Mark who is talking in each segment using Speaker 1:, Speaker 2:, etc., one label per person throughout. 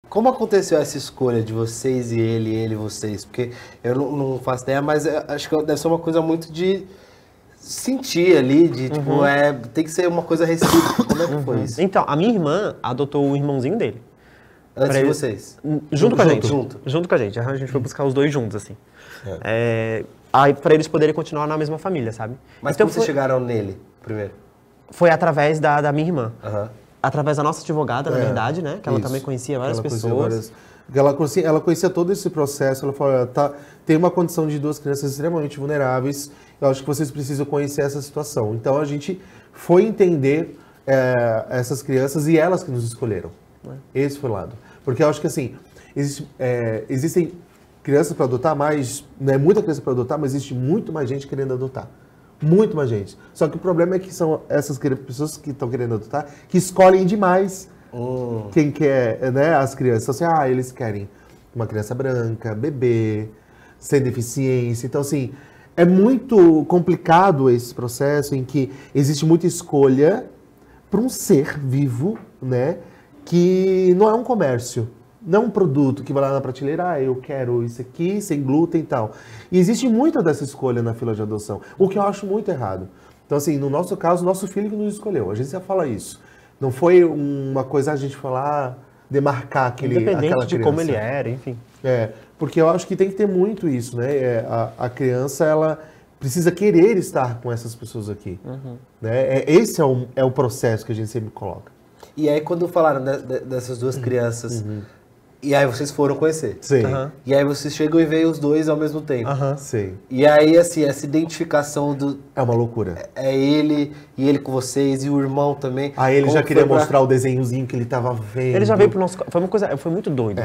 Speaker 1: Como aconteceu essa escolha de vocês e ele e vocês? Porque eu não faço ideia, mas acho que deve ser uma coisa muito de sentir ali, de tipo, tem que ser uma coisa recíproca. Como é que foi isso?
Speaker 2: Então, a minha irmã adotou o irmãozinho dele.
Speaker 1: Antes de vocês?
Speaker 2: Junto com a gente.
Speaker 1: Junto.
Speaker 2: Junto com a gente. A gente foi buscar os dois juntos, assim. Aí, pra eles poderem continuar na mesma família, sabe?
Speaker 1: Mas
Speaker 2: então,
Speaker 1: como vocês chegaram nele primeiro?
Speaker 2: Foi através da minha irmã.
Speaker 1: Aham.
Speaker 2: Através da nossa advogada, na verdade, né? Que ela também conhecia várias pessoas.
Speaker 3: Ela conhecia todo esse processo. Ela falou, tem uma condição de duas crianças extremamente vulneráveis. Eu acho que vocês precisam conhecer essa situação. Então, a gente foi entender essas crianças e elas que nos escolheram. Esse foi o lado. Porque eu acho que, assim, existem crianças para adotar, mas não é muita criança para adotar, mas existe muito mais gente querendo adotar. Muito mais gente. Só que o problema é que são essas pessoas que estão querendo adotar que escolhem demais quem quer, né, as crianças. Então, assim, eles querem uma criança branca, bebê, sem deficiência. Então, assim, é muito complicado esse processo em que existe muita escolha para um ser vivo, né, que não é um comércio. Não um produto que vai lá na prateleira, eu quero isso aqui, sem glúten e tal. E existe muita dessa escolha na fila de adoção, o que eu acho muito errado. Então, assim, no nosso caso, nosso filho que nos escolheu. A gente já fala isso. Não foi uma coisa a gente falar, demarcar aquela criança.
Speaker 2: Independente de como ele era, enfim.
Speaker 3: Porque eu acho que tem que ter muito isso, né? A criança, ela precisa querer estar com essas pessoas aqui. Né? Esse é o processo que a gente sempre coloca.
Speaker 1: E aí, quando falaram dessas duas crianças... E aí vocês foram conhecer.
Speaker 3: Sim.
Speaker 1: E aí vocês chegam e veem os dois ao mesmo tempo.
Speaker 3: Sim.
Speaker 1: E aí, assim, essa identificação do...
Speaker 3: É uma loucura.
Speaker 1: É ele, e ele com vocês, e o irmão também.
Speaker 3: Aí ele já queria mostrar o desenhozinho que ele tava vendo.
Speaker 2: Ele já veio pro nosso... Foi muito doido.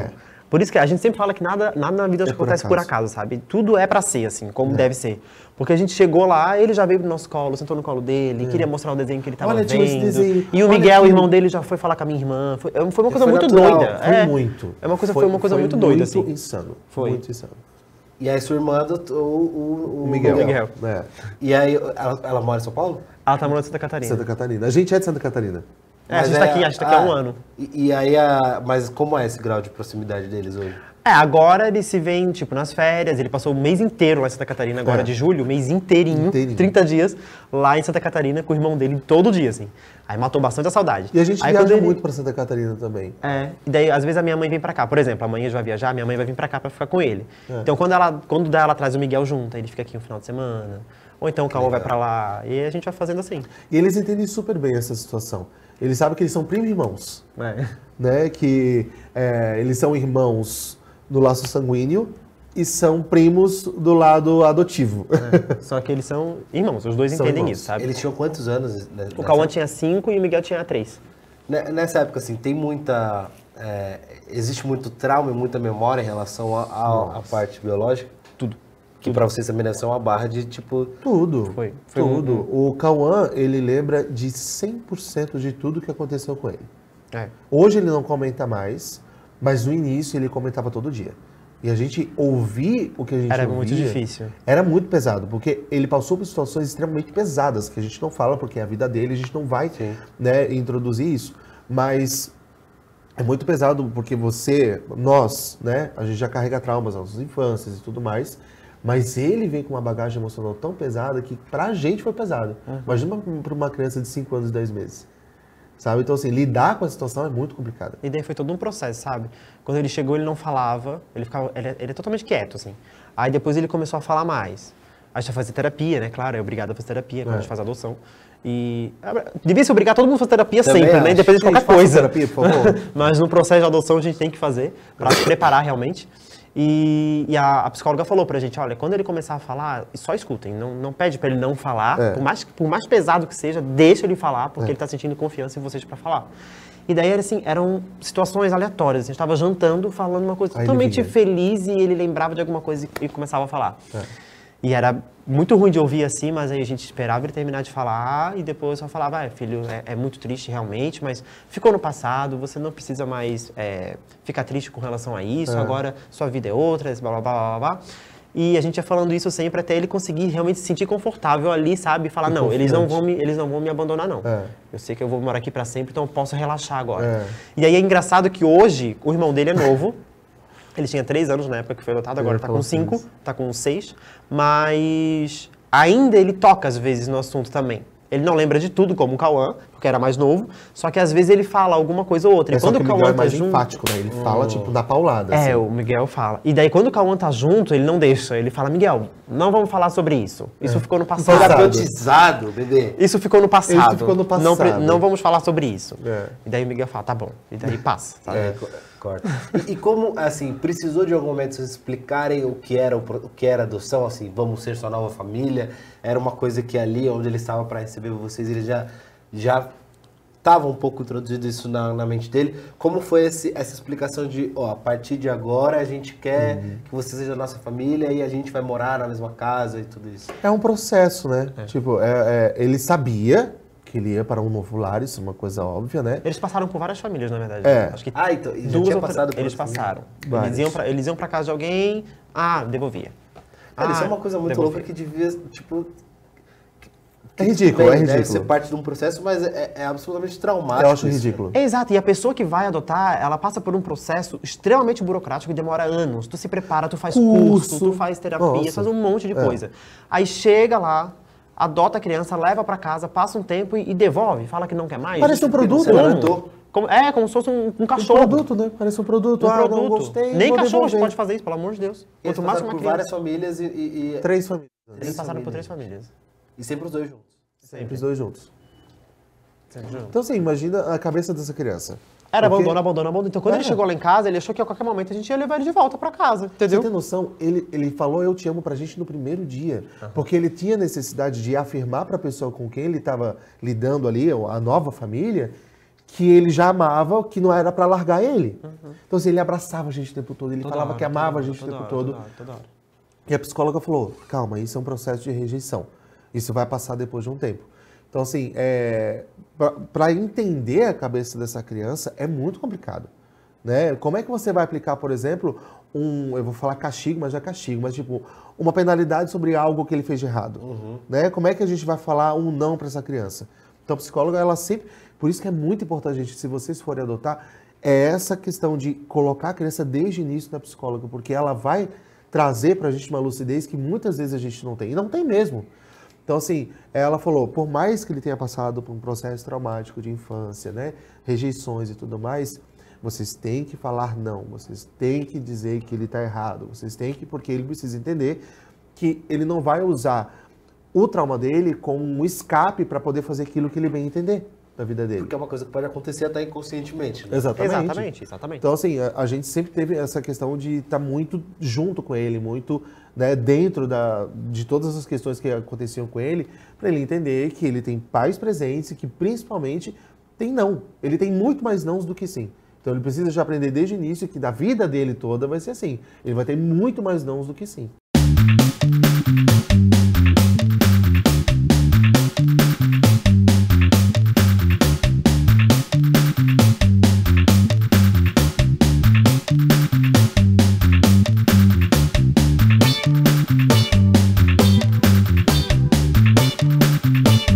Speaker 2: Por isso que a gente sempre fala que nada na vida acontece por acaso, sabe? Tudo é pra ser, assim, como deve ser. Porque a gente chegou lá, ele já veio pro nosso colo, sentou no colo dele, queria mostrar o desenho que ele tava vendo.
Speaker 3: Esse desenho.
Speaker 2: E o Miguel, o irmão dele, já foi falar com a minha irmã. Foi uma coisa muito doida. Foi uma coisa muito doida, assim.
Speaker 3: Insano.
Speaker 2: Foi
Speaker 3: muito insano.
Speaker 1: E aí sua irmã adotou o
Speaker 3: Miguel.
Speaker 1: E aí, ela mora em São Paulo?
Speaker 2: Ela tá morando em Santa Catarina.
Speaker 3: Santa Catarina. A gente é de Santa Catarina.
Speaker 2: A gente tá aqui há um ano.
Speaker 1: E aí, mas como é esse grau de proximidade deles hoje?
Speaker 2: Agora ele se vem, tipo, nas férias, ele passou o mês inteiro lá em Santa Catarina, agora de julho, o mês inteirinho, 30 dias, lá em Santa Catarina com o irmão dele todo dia, assim. Aí matou bastante a saudade.
Speaker 3: E a gente viaja muito pra Santa Catarina também.
Speaker 2: E daí, às vezes, a minha mãe vem pra cá. Por exemplo, amanhã a gente vai viajar, minha mãe vai vir pra cá pra ficar com ele. Então, quando dá, ela traz o Miguel junto, aí ele fica aqui um final de semana. Ou então o Cauã vai pra lá, e a gente vai fazendo assim.
Speaker 3: E eles entendem super bem essa situação. Eles sabem que eles são primo-irmãos. Né? Que eles são irmãos no laço sanguíneo e são primos do lado adotivo.
Speaker 2: Só que eles são irmãos, os dois entendem isso, sabe?
Speaker 1: Eles tinham quantos anos?
Speaker 2: O Cauã tinha 5 e o Miguel tinha 3.
Speaker 1: Nessa época, assim, tem muita... existe muito trauma e muita memória em relação à parte biológica?
Speaker 2: Tudo.
Speaker 1: Que pra vocês também deve ser uma barra de, tipo...
Speaker 3: Tudo.
Speaker 2: Foi
Speaker 3: tudo. O Cauã, ele lembra de 100% de tudo que aconteceu com ele. Hoje ele não comenta mais, mas no início ele comentava todo dia. E a gente ouvir o que a gente
Speaker 2: Era
Speaker 3: ouvia,
Speaker 2: muito difícil.
Speaker 3: Era muito pesado, porque ele passou por situações extremamente pesadas, que a gente não fala porque é a vida dele, a gente não vai introduzir isso. Mas é muito pesado porque nós, né, a gente já carrega traumas nas nossas infâncias e tudo mais, mas ele vem com uma bagagem emocional tão pesada que pra gente foi pesado. Imagina pra uma criança de 5 anos e 10 meses. Sabe? Então, assim, lidar com a situação é muito complicado.
Speaker 2: E daí foi todo um processo, sabe? Quando ele chegou, ele não falava, ele é totalmente quieto, assim. Aí depois ele começou a falar mais. A gente vai fazer terapia, né? Claro, é obrigado a fazer terapia quando a gente faz adoção. E devia se obrigar todo mundo a fazer terapia também sempre, né? Independente de qualquer coisa.
Speaker 3: Terapia, por favor.
Speaker 2: Mas no processo de adoção a gente tem que fazer para se preparar realmente. E a psicóloga falou pra gente, olha, quando ele começar a falar, só escutem, não pede pra ele não falar, por mais pesado que seja, deixa ele falar, porque ele tá sentindo confiança em vocês pra falar. E daí, assim, eram situações aleatórias, a gente tava jantando, falando uma coisa totalmente feliz, e ele lembrava de alguma coisa e começava a falar. E era muito ruim de ouvir assim, mas aí a gente esperava ele terminar de falar e depois só falava, filho, é muito triste realmente, mas ficou no passado, você não precisa mais ficar triste com relação a isso, agora sua vida é outra, blá, blá, blá, blá, blá. E a gente ia falando isso sempre até ele conseguir realmente se sentir confortável ali, sabe? Falar, não, eles não vão me abandonar, não. Eu sei que eu vou morar aqui pra sempre, então eu posso relaxar agora. E aí é engraçado que hoje, o irmão dele é novo. Ele tinha 3 anos na época que foi adotado, agora tá com 5, tá com 6. Mas ainda ele toca, às vezes, no assunto também. Ele não lembra de tudo, como o Cauã, porque era mais novo, só que às vezes ele fala alguma coisa ou outra.
Speaker 3: É,
Speaker 2: e quando
Speaker 3: só que
Speaker 2: o Cauã
Speaker 3: Miguel é
Speaker 2: tá
Speaker 3: mais
Speaker 2: junto...
Speaker 3: enfático, né? Ele fala, tipo, da paulada. Assim.
Speaker 2: O Miguel fala. E daí quando o Cauã tá junto, ele não deixa. Ele fala, Miguel, não vamos falar sobre isso. Isso ficou no passado.
Speaker 1: Terapeutizado, bebê.
Speaker 2: Isso ficou no passado.
Speaker 3: Isso ficou no passado.
Speaker 2: Não vamos falar sobre isso.
Speaker 3: É.
Speaker 2: E daí o Miguel fala, tá bom. E daí passa, sabe?
Speaker 1: Corta. E como, assim, precisou de algum momento vocês explicarem o que era adoção, assim, vamos ser sua nova família? Era uma coisa que ali, onde ele estava para receber vocês, ele já estava um pouco introduzido isso na mente dele. Como foi essa explicação de, a partir de agora a gente quer que você seja a nossa família e a gente vai morar na mesma casa e tudo isso?
Speaker 3: É um processo, né? Tipo, ele sabia que ele ia para um novo lar, isso é uma coisa óbvia, né?
Speaker 2: Eles passaram por várias famílias, na verdade.
Speaker 3: É.
Speaker 2: Acho que
Speaker 1: então, já tinha passado por
Speaker 2: eles passaram.
Speaker 3: Vários.
Speaker 2: Eles iam pra casa de alguém, devolvia.
Speaker 1: Cara, isso é uma coisa muito louca que devia, tipo...
Speaker 3: É ridículo, é ridículo.
Speaker 1: Deve ser parte de um processo, mas é absolutamente traumático.
Speaker 3: Eu acho ridículo.
Speaker 2: Exato, e a pessoa que vai adotar, ela passa por um processo extremamente burocrático que demora anos. Tu se prepara, tu faz curso, tu faz terapia, faz um monte de coisa. Aí chega lá, adota a criança, leva pra casa, passa um tempo e devolve, fala que não quer mais.
Speaker 3: Parece um produto,
Speaker 2: né? Como se fosse um cachorro.
Speaker 3: Um produto, né? Parece um produto. Não gostei,
Speaker 2: nem
Speaker 3: vou
Speaker 2: cachorro
Speaker 3: devolver.
Speaker 2: pode fazer isso, pelo amor de Deus.
Speaker 1: Eles
Speaker 2: Quanto mais
Speaker 1: passaram
Speaker 2: uma
Speaker 1: por
Speaker 2: criança.
Speaker 1: várias famílias e...
Speaker 3: 3 famílias.
Speaker 2: Eles passaram por 3 famílias.
Speaker 1: E sempre os dois juntos.
Speaker 3: Sempre os 2 juntos.
Speaker 2: Sempre juntos.
Speaker 3: Então, assim, imagina a cabeça dessa criança.
Speaker 2: Era
Speaker 3: Porque-
Speaker 2: abandono. Então, quando ele chegou lá em casa, ele achou que a qualquer momento a gente ia levar ele de volta pra casa, entendeu?
Speaker 3: Você tem noção? Ele falou eu te amo pra gente no primeiro dia. Porque ele tinha necessidade de afirmar pra pessoa com quem ele estava lidando ali, a nova família, que ele já amava, que não era pra largar ele. Então, assim, ele abraçava a gente o tempo todo, ele falava que amava a gente o tempo todo.
Speaker 2: Toda hora.
Speaker 3: E a psicóloga falou, calma, isso é um processo de rejeição. Isso vai passar depois de um tempo. Então, assim, para entender a cabeça dessa criança é muito complicado. Né? Como é que você vai aplicar, por exemplo, eu vou falar castigo, mas já é castigo, mas tipo, uma penalidade sobre algo que ele fez de errado? Né? Como é que a gente vai falar um não para essa criança? Então, a psicóloga, ela sempre... Por isso que é muito importante, gente, se vocês forem adotar, é essa questão de colocar a criança desde o início na psicóloga, porque ela vai trazer pra gente uma lucidez que muitas vezes a gente não tem. E não tem mesmo. Então, assim, ela falou, por mais que ele tenha passado por um processo traumático de infância, né, rejeições e tudo mais, vocês têm que falar não, vocês têm que dizer que ele está errado, vocês têm que, porque ele precisa entender que ele não vai usar o trauma dele como um escape para poder fazer aquilo que ele bem entender da vida dele.
Speaker 1: Porque é uma coisa que pode acontecer até inconscientemente. Né?
Speaker 3: Exatamente.
Speaker 2: Exatamente.
Speaker 3: Então, assim, a gente sempre teve essa questão de estar muito junto com ele, muito, né, dentro de todas as questões que aconteciam com ele, para ele entender que ele tem pais presentes e que, principalmente, tem não. Ele tem muito mais nãos do que sim. Então, ele precisa já aprender desde o início que da vida dele toda vai ser assim. Ele vai ter muito mais nãos do que sim.